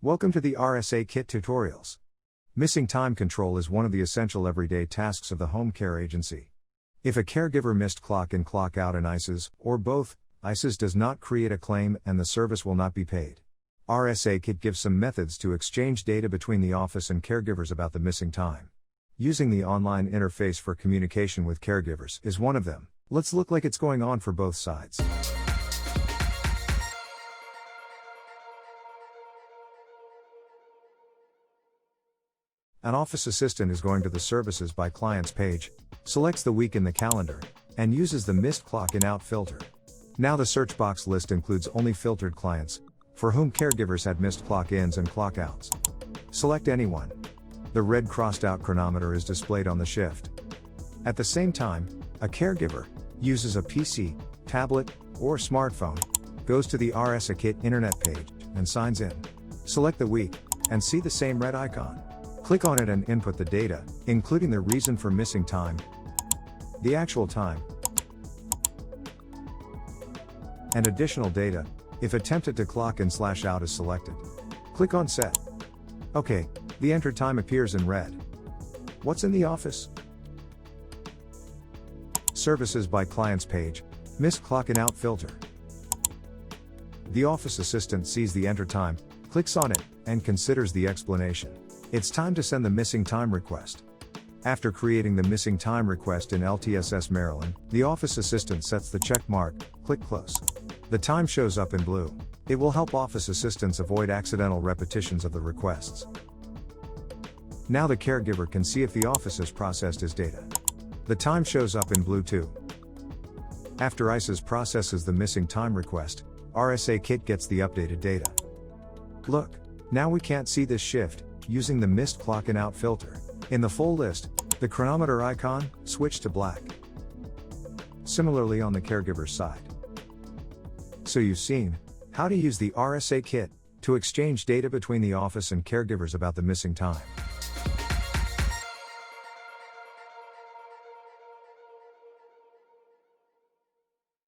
Welcome to the RSAkit tutorials. Missing time control is one of the essential everyday tasks of the home care agency. If a caregiver missed clock in clock out and ICEs, or both, ICEs does not create a claim and the service will not be paid. RSAkit gives some methods to exchange data between the office and caregivers about the missing time. Using the online interface for communication with caregivers is one of them. Let's look like it's going on for both sides. An office assistant is going to the Services by Clients page, selects the week in the calendar, and uses the Missed Clock In Out filter. Now the search box list includes only filtered clients, for whom caregivers had missed clock ins and clock outs. Select anyone. The red crossed out chronometer is displayed on the shift. At the same time, a caregiver uses a PC, tablet, or smartphone, goes to the RSAkit internet page, and signs in. Select the week, and see the same red icon. Click on it and input the data, including the reason for missing time, the actual time, and additional data, if attempted to clock in/out is selected. Click on Set. OK, the entered time appears in red. What's in the office? Services by Clients page, Missed Clock In Out filter. The office assistant sees the enter time, clicks on it, and considers the explanation. It's time to send the missing time request. After creating the missing time request in LTSS Maryland, the office assistant sets the check mark, click Close. The time shows up in blue. It will help office assistants avoid accidental repetitions of the requests. Now the caregiver can see if the office has processed his data. The time shows up in blue too. After ICES processes the missing time request, RSAkit gets the updated data. Look, now we can't see this shift, using the Missed Clock In Out filter. In the full list, the chronometer icon switched to black. Similarly on the caregiver's side. So you've seen how to use the RSAkit to exchange data between the office and caregivers about the missing time.